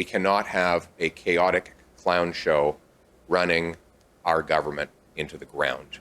We cannot have a chaotic clown show running our government into the ground.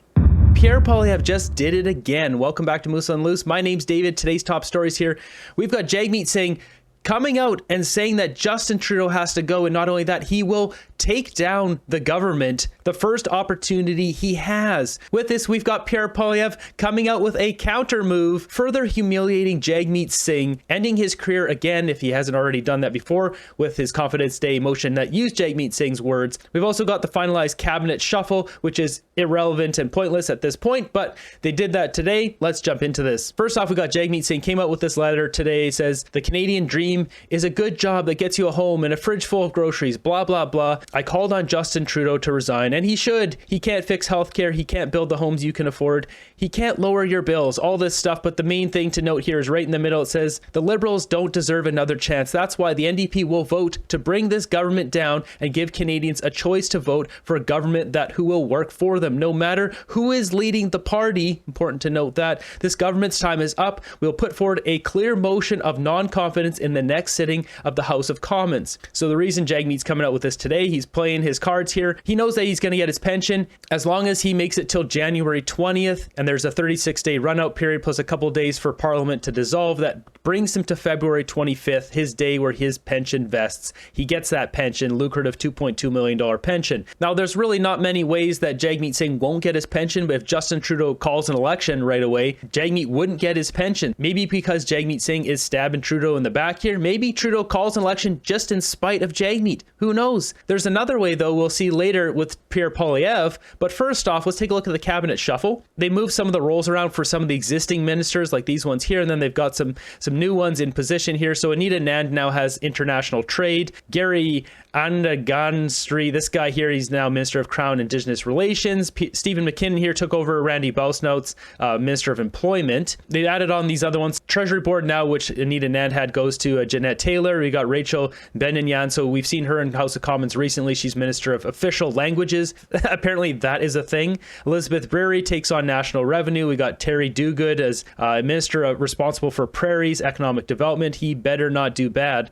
Pierre Poilievre just did it again. Welcome back to Moose on Loose. My name's David. Today's top stories here. We've got Jagmeet Singh coming out and saying that Justin Trudeau has to go, and not only that, he will take down the government the first opportunity he has. With this, we've got Pierre Poilievre coming out with a counter move, further humiliating Jagmeet Singh, ending his career again, if he hasn't already done that before, with his Confidence Day motion that used Jagmeet Singh's words. We've also got the finalized cabinet shuffle, which is irrelevant and pointless at this point, but they did that today. Let's jump into this. First off, we got Jagmeet Singh came out with this letter today. It says, "The Canadian dream is a good job that gets you a home and a fridge full of groceries, blah, blah, blah. I called on Justin Trudeau to resign, and he should. He can't fix healthcare. He can't build the homes you can afford. He can't lower your bills," all this stuff. But the main thing to note here is right in the middle. It says, "The Liberals don't deserve another chance. That's why the NDP will vote to bring this government down and give Canadians a choice to vote for a government who will work for them. No matter who is leading the party," important to note that, "this government's time is up. We'll put forward a clear motion of non-confidence in the next sitting of the House of Commons." So the reason Jagmeet's coming out with this today, he's playing his cards here. He knows that he's going to get his pension as long as he makes it till January 20th, and there's a 36-day run-out period plus a couple days for Parliament to dissolve. That brings him to February 25th, his day where his pension vests. He gets that pension, lucrative $2.2 million pension. Now, there's really not many ways that Jagmeet Singh won't get his pension, but if Justin Trudeau calls an election right away, Jagmeet wouldn't get his pension. Maybe because Jagmeet Singh is stabbing Trudeau in the back here. Maybe Trudeau calls an election just in spite of Jagmeet. Who knows? There's another way, though, we'll see later with Pierre Poilievre. But first off, let's take a look at the cabinet shuffle. They moved some of the roles around for some of the existing ministers, like these ones here, and then they've got some new ones in position here. So Anita Nand now has international trade. Gary Andaganstri, this guy here, he's now Minister of Crown Indigenous Relations. Stephen McKinnon here took over Randy Bousnot's Minister of Employment. They added on these other ones. Treasury Board now, which Anita Nand had, goes to Jeanette Taylor. We got Rachel Benignan. So we've seen her in House of Commons recently. She's Minister of Official Languages. Apparently that is a thing. Elizabeth Breary takes on National Revenue. We got Terry Duguid as Minister responsible for Prairies, Economic Development. He better not do bad.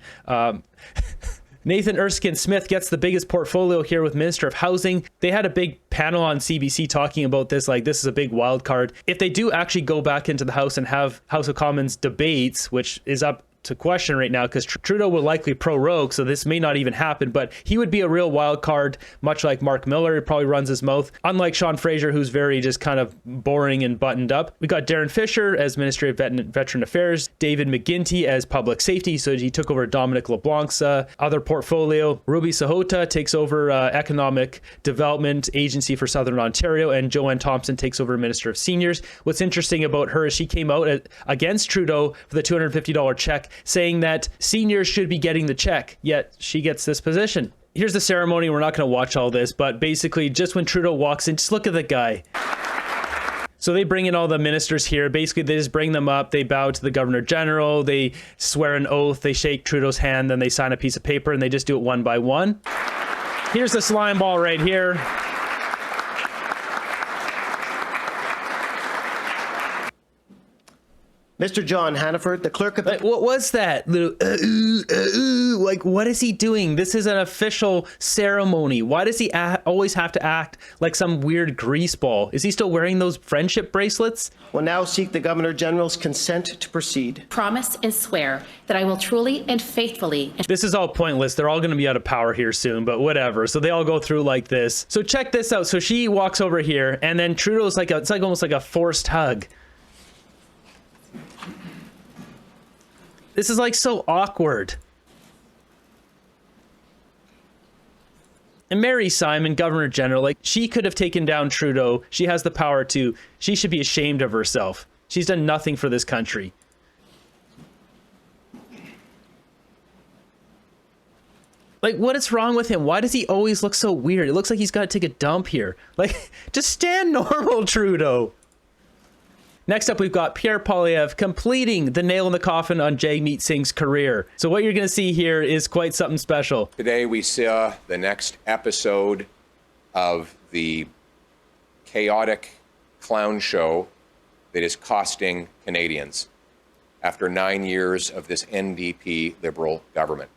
Nathan Erskine-Smith gets the biggest portfolio here with Minister of Housing. They had a big panel on CBC talking about this, like this is a big wild card. If they do actually go back into the House and have House of Commons debates, which is up to question right now because Trudeau will likely prorogue, so this may not even happen, but he would be a real wild card, much like Mark Miller. He probably runs his mouth, unlike Sean Fraser, who's very just kind of boring and buttoned up. We got Darren Fisher as Ministry of Veteran Affairs, David McGuinty as Public Safety, so he took over Dominic LeBlanc's other portfolio. Ruby Sahota takes over Economic Development Agency for Southern Ontario, and Joanne Thompson takes over Minister of Seniors. What's interesting about her is she came out against Trudeau for the $250 check, saying that seniors should be getting the check, yet she gets this position. Here's the ceremony. We're not going to watch all this, but basically just when Trudeau walks in, just look at the guy. So they bring in all the ministers here. Basically, they just bring them up. They bow to the Governor General. They swear an oath. They shake Trudeau's hand. Then they sign a piece of paper, and they just do it one by one. Here's the slime ball right here. Mr. John Hannaford, the clerk of the... What was that? Little, like, what is he doing? This is an official ceremony. Why does he always have to act like some weird greaseball? Is he still wearing those friendship bracelets? Will now seek the Governor General's consent to proceed. Promise and swear that I will truly and faithfully... This is all pointless. They're all going to be out of power here soon, but whatever. So they all go through like this. So check this out. So she walks over here, and then Trudeau's like, it's like almost like a forced hug. This is like so awkward. And Mary Simon, Governor General, like she could have taken down Trudeau. She has the power to. She should be ashamed of herself. She's done nothing for this country. Like, what is wrong with him? Why does he always look so weird? It looks like he's got to take a dump here. Like, just stand normal, Trudeau. Next up, we've got Pierre Poilievre completing the nail in the coffin on Jagmeet Singh's career. So what you're going to see here is quite something special. Today we saw the next episode of the chaotic clown show that is costing Canadians after 9 years of this NDP Liberal government.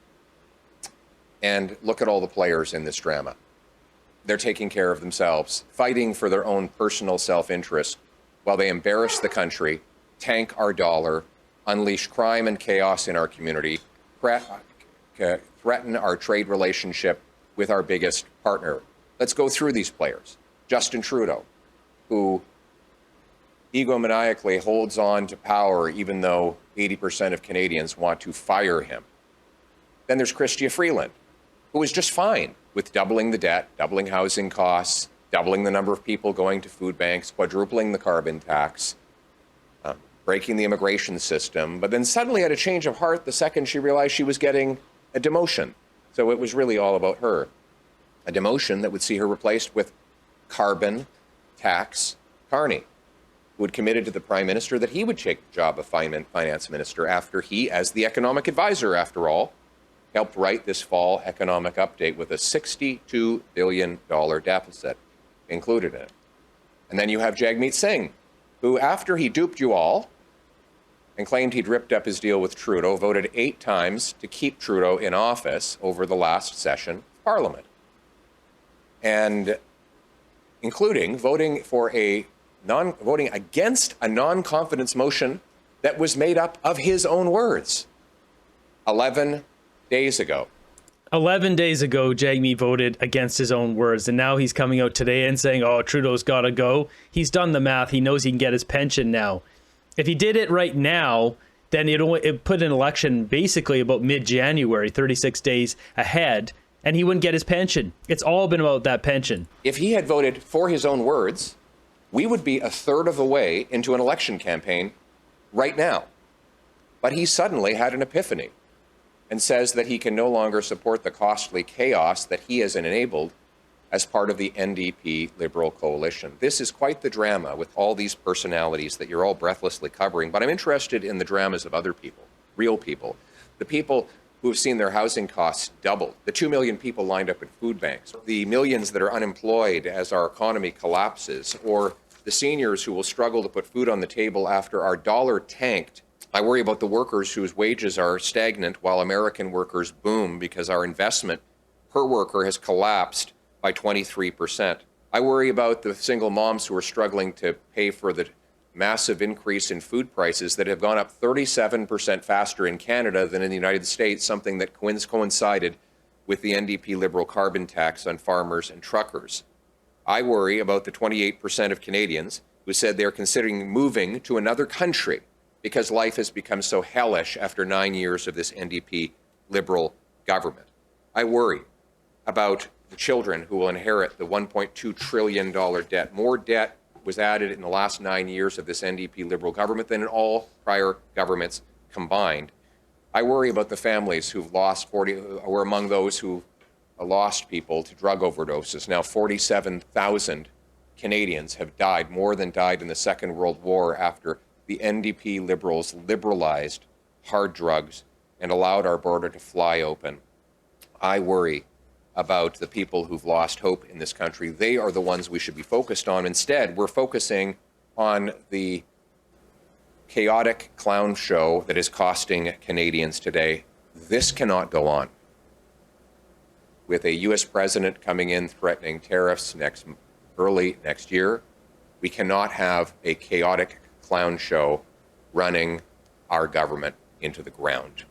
And look at all the players in this drama. They're taking care of themselves, fighting for their own personal self-interest while they embarrass the country, tank our dollar, unleash crime and chaos in our community, threaten our trade relationship with our biggest partner. Let's go through these players. Justin Trudeau, who egomaniacally holds on to power even though 80% of Canadians want to fire him. Then there's Chrystia Freeland, who is just fine with doubling the debt, doubling housing costs, doubling the number of people going to food banks, quadrupling the carbon tax, breaking the immigration system, but then suddenly had a change of heart the second she realized she was getting a demotion. So it was really all about her. A demotion that would see her replaced with carbon tax Carney, who had committed to the Prime Minister that he would take the job of Finance Minister after he, as the economic advisor after all, helped write this fall economic update with a $62 billion deficit included in it. And then you have Jagmeet Singh, who, after he duped you all and claimed he'd ripped up his deal with Trudeau, voted 8 times to keep Trudeau in office over the last session of Parliament. And including voting against a non-confidence motion that was made up of his own words 11 days ago. 11 days ago, Jagmeet voted against his own words, and now he's coming out today and saying, oh, Trudeau's got to go. He's done the math. He knows he can get his pension now. If he did it right now, then it put an election basically about mid-January, 36 days ahead, and he wouldn't get his pension. It's all been about that pension. If he had voted for his own words, we would be a third of the way into an election campaign right now. But he suddenly had an epiphany and says that he can no longer support the costly chaos that he has enabled as part of the NDP Liberal coalition. This is quite the drama with all these personalities that you're all breathlessly covering, but I'm interested in the dramas of other people, real people, the people who have seen their housing costs double, the 2 million people lined up at food banks, the millions that are unemployed as our economy collapses, or the seniors who will struggle to put food on the table after our dollar tanked. I worry about the workers whose wages are stagnant while American workers boom because our investment per worker has collapsed by 23%. I worry about the single moms who are struggling to pay for the massive increase in food prices that have gone up 37% faster in Canada than in the United States, something that coincided with the NDP Liberal carbon tax on farmers and truckers. I worry about the 28% of Canadians who said they're considering moving to another country because life has become so hellish after 9 years of this NDP Liberal government. I worry about the children who will inherit the $1.2 trillion debt. More debt was added in the last 9 years of this NDP Liberal government than in all prior governments combined. I worry about the families who've lost were among those who lost people to drug overdoses. Now 47,000 Canadians have died, more than died in the Second World War after the NDP Liberals liberalized hard drugs and allowed our border to fly open. I worry about the people who've lost hope in this country. They are the ones we should be focused on. Instead, we're focusing on the chaotic clown show that is costing Canadians today. This cannot go on. With a U.S. president coming in threatening tariffs early next year, we cannot have a chaotic clown show running our government into the ground.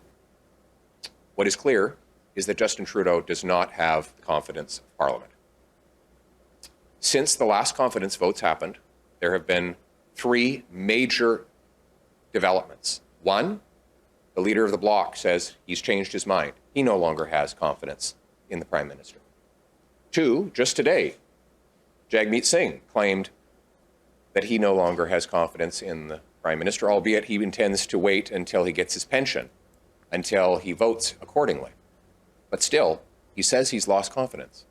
What is clear is that Justin Trudeau does not have the confidence of Parliament. Since the last confidence votes happened, there have been 3 major developments. 1, the leader of the Bloc says he's changed his mind. He no longer has confidence in the Prime Minister. 2, just today, Jagmeet Singh claimed that he no longer has confidence in the Prime Minister, albeit he intends to wait until he gets his pension, until he votes accordingly. But still, he says he's lost confidence.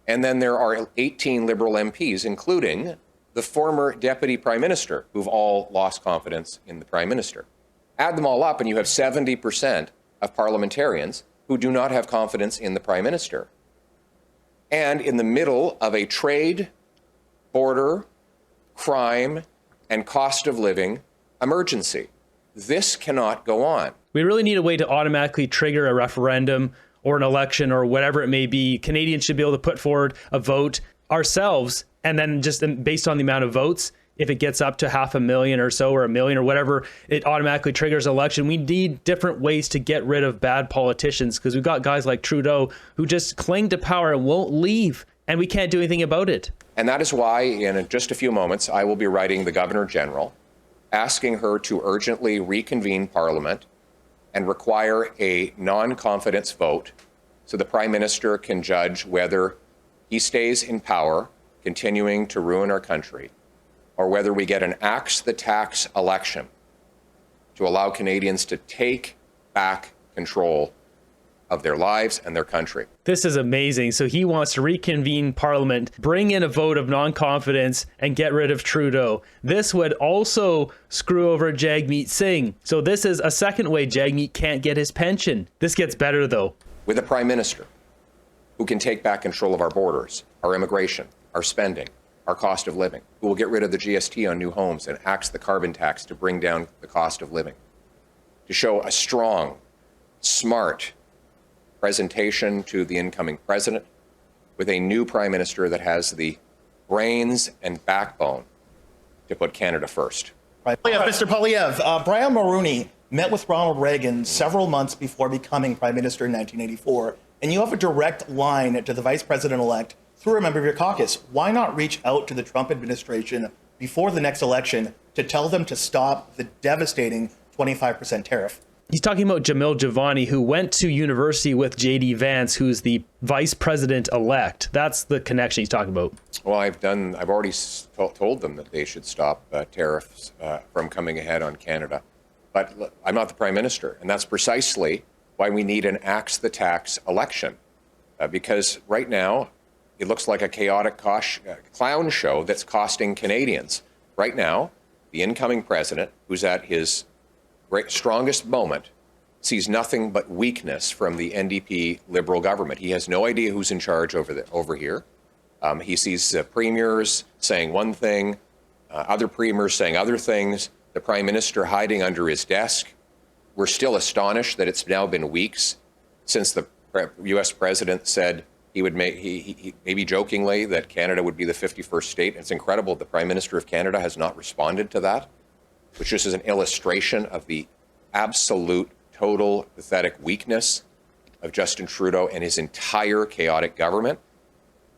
And then there are 18 Liberal MPs, including the former Deputy Prime Minister, who've all lost confidence in the Prime Minister. Add them all up and you have 70% of parliamentarians who do not have confidence in the Prime Minister. And in the middle of a trade, border, crime, and cost of living emergency. This cannot go on. We really need a way to automatically trigger a referendum or an election or whatever it may be, Canadians should be able to put forward a vote ourselves, and then just based on the amount of votes, if it gets up to 500,000 or so, or 1 million or whatever, it automatically triggers an election. We need different ways to get rid of bad politicians, because we've got guys like Trudeau who just cling to power and won't leave, and we can't do anything about it. And that is why in just a few moments, I will be writing the Governor General, asking her to urgently reconvene Parliament and require a non-confidence vote so the Prime Minister can judge whether he stays in power, continuing to ruin our country, or whether we get an axe the tax election to allow Canadians to take back control of their lives and their country. This is amazing. So he wants to reconvene Parliament, bring in a vote of non-confidence, and get rid of Trudeau. This would also screw over Jagmeet Singh. So this is a second way Jagmeet can't get his pension. This gets better, though. With a Prime Minister who can take back control of our borders, our immigration, our spending, our cost of living, who will get rid of the GST on new homes and axe the carbon tax to bring down the cost of living, to show a strong, smart presentation to the incoming president, with a new Prime Minister that has the brains and backbone to put Canada first. Mr. Poilievre, Brian Mulroney met with Ronald Reagan several months before becoming Prime Minister in 1984, and you have a direct line to the Vice President-elect through a member of your caucus. Why not reach out to the Trump administration before the next election to tell them to stop the devastating 25% tariff? He's talking about Jamil Javani, who went to university with J.D. Vance, who's the vice president-elect. That's the connection he's talking about. Well, I've already told them that they should stop tariffs from coming ahead on Canada. But look, I'm not the Prime Minister, and that's precisely why we need an axe the tax election. Because right now, it looks like a chaotic clown show that's costing Canadians. Right now, the incoming president, who's at his strongest moment, sees nothing but weakness from the NDP Liberal government. He has no idea who's in charge over here. He sees premiers saying one thing, other premiers saying other things, the Prime Minister hiding under his desk. We're still astonished that it's now been weeks since the U.S. president said he would he maybe jokingly, that Canada would be the 51st state. It's incredible the Prime Minister of Canada has not responded to that, which just is an illustration of the absolute, total, pathetic weakness of Justin Trudeau and his entire chaotic government.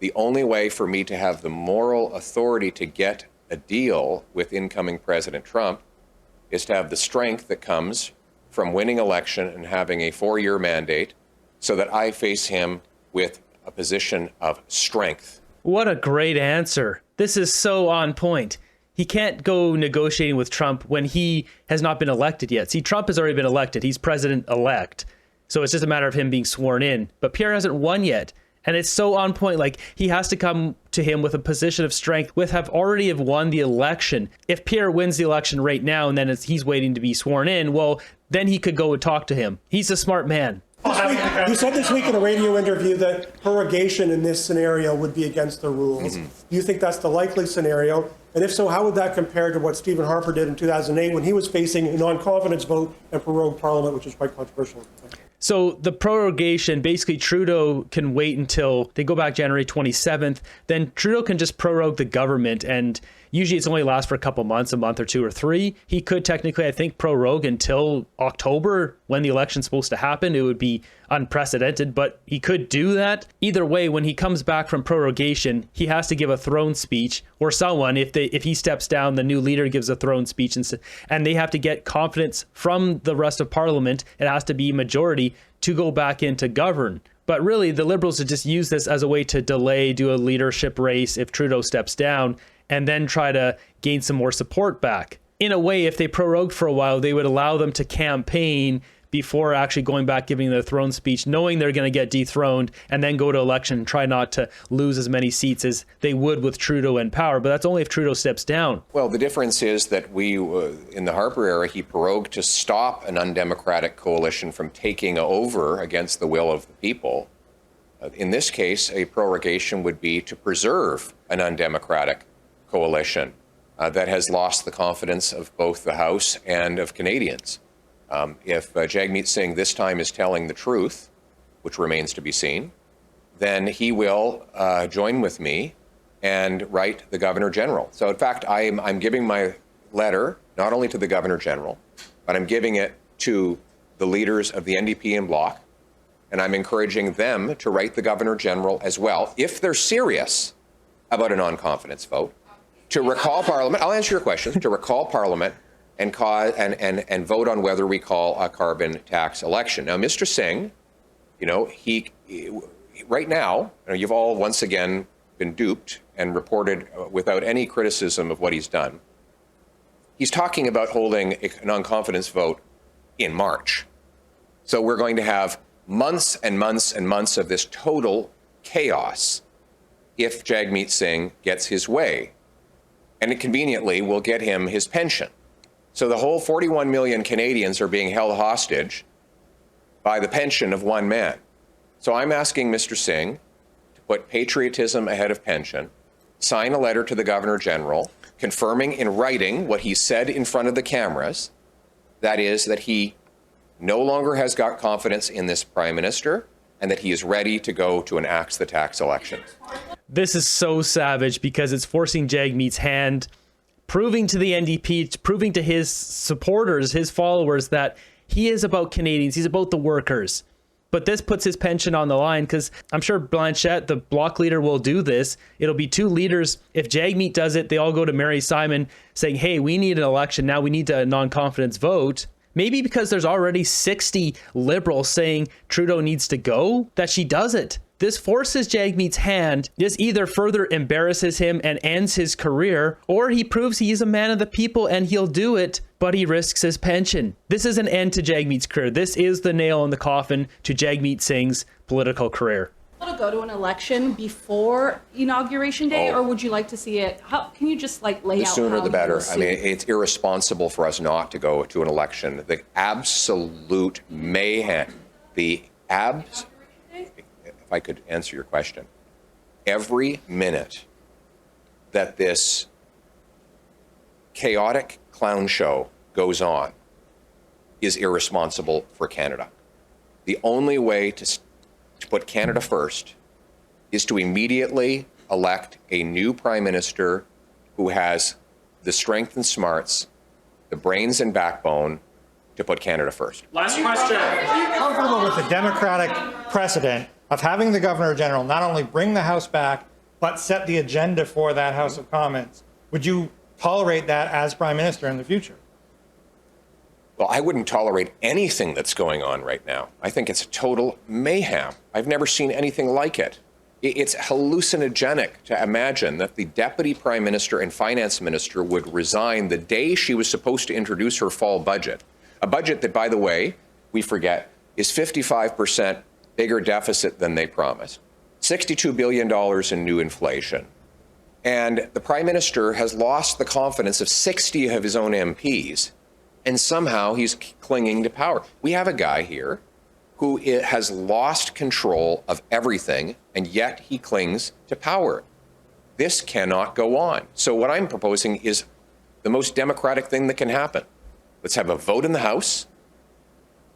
The only way for me to have the moral authority to get a deal with incoming President Trump is to have the strength that comes from winning election and having a 4-year mandate, so that I face him with a position of strength. What a great answer. This is so on point. He can't go negotiating with Trump when he has not been elected yet. See, Trump has already been elected. He's president-elect. So it's just a matter of him being sworn in. But Pierre hasn't won yet. And it's so on point. Like, he has to come to him with a position of strength, with already have won the election. If Pierre wins the election right now and then he's waiting to be sworn in, well, then he could go and talk to him. He's a smart man. You said this week in a radio interview that prorogation in this scenario would be against the rules. Do you think that's the likely scenario? And if so, how would that compare to what Stephen Harper did in 2008 when he was facing a non-confidence vote and prorogued Parliament, which was quite controversial? So the prorogation, basically Trudeau can wait until they go back January 27th. Then Trudeau can just prorogue the government, and usually it's only lasts for a couple months, a month or 2 or 3. He could technically, I think, prorogue until October when the election's supposed to happen. It would be unprecedented, but he could do that. Either way, when he comes back from prorogation, he has to give a throne speech, or someone, if he steps down, the new leader gives a throne speech, and they have to get confidence from the rest of Parliament. It has to be majority to go back in to govern. But really, the Liberals would just use this as a way to delay, do a leadership race if Trudeau steps down, and then try to gain some more support back. In a way, if they prorogued for a while, they would allow them to campaign before actually going back, giving their throne speech, knowing they're going to get dethroned, and then go to election and try not to lose as many seats as they would with Trudeau in power. But that's only if Trudeau steps down. Well, the difference is that in the Harper era, he prorogued to stop an undemocratic coalition from taking over against the will of the people. In this case, a prorogation would be to preserve an undemocratic coalition that has lost the confidence of both the House and of Canadians. If Jagmeet Singh this time is telling the truth, which remains to be seen, then he will join with me and write the Governor General. So in fact, I'm giving my letter not only to the Governor General, but I'm giving it to the leaders of the NDP and Bloc, and I'm encouraging them to write the Governor General as well, if they're serious about a non-confidence vote, to recall Parliament. I'll answer your questions. To recall Parliament and vote on whether we call a carbon tax election. Now, Mr. Singh, he right now, you've all once again been duped and reported without any criticism of what he's done. He's talking about holding a non-confidence vote in March. So we're going to have months and months and months of this total chaos if Jagmeet Singh gets his way. And it conveniently will get him his pension. So the whole 41 million Canadians are being held hostage by the pension of one man. So I'm asking Mr. Singh to put patriotism ahead of pension, sign a letter to the Governor General confirming in writing what he said in front of the cameras, that is, that he no longer has got confidence in this Prime Minister and that he is ready to go to an axe the tax election. This is so savage because it's forcing Jagmeet's hand, proving to the NDP, proving to his supporters, his followers, that he is about Canadians, he's about the workers. But this puts his pension on the line because I'm sure Blanchette, the Bloc leader, will do this. It'll be two leaders. If Jagmeet does it, they all go to Mary Simon saying, hey, we need an election. Now we need a non-confidence vote. Maybe because there's already 60 Liberals saying Trudeau needs to go, that she does it. This forces Jagmeet's hand. This either further embarrasses him and ends his career, or he proves he is a man of the people and he'll do it, but he risks his pension. This is an end to Jagmeet's career. This is the nail in the coffin to Jagmeet Singh's political career. To go to an election before Inauguration Day, or would you like to see it? How can you just lay out? The sooner the better. I mean, it's irresponsible for us not to go to an election. The absolute mayhem, if I could answer your question, every minute that this chaotic clown show goes on is irresponsible for Canada. The only way to put Canada first is to immediately elect a new Prime Minister who has the strength and smarts, the brains and backbone to put Canada first. Last question. Are you comfortable with the democratic precedent of having the Governor General not only bring the House back, but set the agenda for that House of Commons? Would you tolerate that as Prime Minister in the future? Well, I wouldn't tolerate anything that's going on right now. I think it's a total mayhem. I've never seen anything like it. It's hallucinogenic to imagine that the Deputy Prime Minister and Finance Minister would resign the day she was supposed to introduce her fall budget. A budget that, by the way, we forget, is 55% bigger deficit than they promised. $62 billion in new inflation. And the Prime Minister has lost the confidence of 60 of his own MPs. And somehow he's clinging to power. We have a guy here who has lost control of everything, and yet he clings to power. This cannot go on. So what I'm proposing is the most democratic thing that can happen. Let's have a vote in the House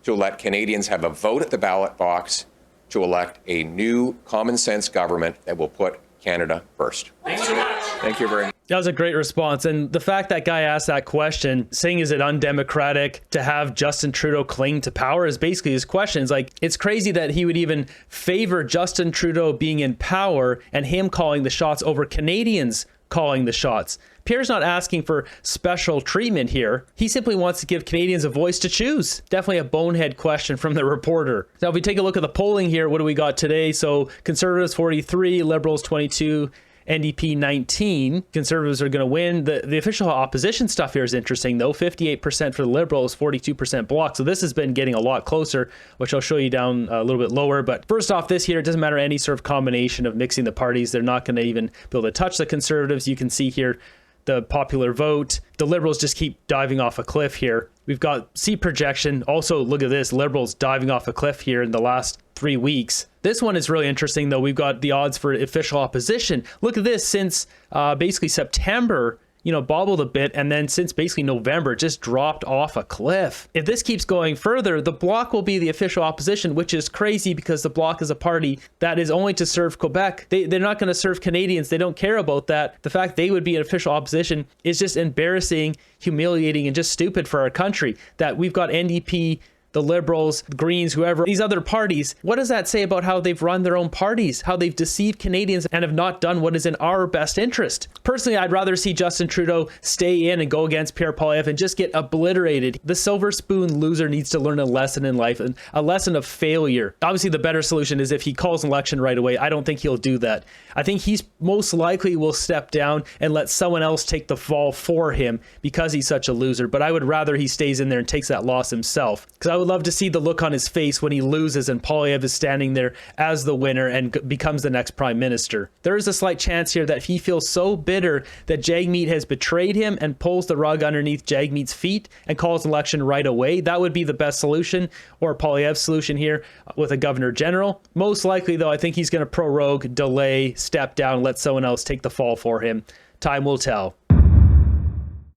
to let Canadians have a vote at the ballot box to elect a new common sense government that will put Canada first. Thanks so much. Thank you very much. That was a great response. And the fact that guy asked that question, saying is it undemocratic to have Justin Trudeau cling to power, is basically his question. It's like, it's crazy that he would even favor Justin Trudeau being in power and him calling the shots over Canadians calling the shots. Pierre's not asking for special treatment here. He simply wants to give Canadians a voice to choose. Definitely a bonehead question from the reporter. Now, if we take a look at the polling here, what do we got today? So Conservatives 43, Liberals 22, NDP 19. Conservatives are going to win. The official opposition stuff here is interesting, though. 58% for the Liberals, 42% Bloc. So this has been getting a lot closer, which I'll show you down a little bit lower. But first off, this here, it doesn't matter any sort of combination of mixing the parties. They're not going to even be able to touch the Conservatives. You can see here the popular vote. The Liberals just keep diving off a cliff here. We've got seat projection. Also, look at this. Liberals diving off a cliff here in the last 3 weeks. This one is really interesting, though. We've got the odds for official opposition. Look at this. Since basically September, bobbled a bit, and then since basically November just dropped off a cliff. If this keeps going further, the Bloc will be the official opposition, which is crazy because the Bloc is a party that is only to serve Quebec. They're not going to serve Canadians. They don't care about that. The fact they would be an official opposition is just embarrassing, humiliating, and just stupid for our country, that we've got NDP, the Liberals, the Greens, whoever, these other parties. What does that say about how they've run their own parties, how they've deceived Canadians and have not done what is in our best interest? Personally, I'd rather see Justin Trudeau stay in and go against Pierre Poilievre and just get obliterated. The silver spoon loser needs to learn a lesson in life, and a lesson of failure. Obviously, the better solution is if he calls an election right away. I don't think he'll do that. I think he's most likely will step down and let someone else take the fall for him because he's such a loser. But I would rather he stays in there and takes that loss himself, because I would love to see the look on his face when he loses and Poilievre is standing there as the winner and becomes the next prime minister. There is a slight chance here that he feels so bitter that Jagmeet has betrayed him and pulls the rug underneath Jagmeet's feet and calls an election right away. That would be the best solution, or Poilievre's solution here with a governor general. Most likely, though, I think he's going to prorogue, delay, step down, let someone else take the fall for him. Time will tell.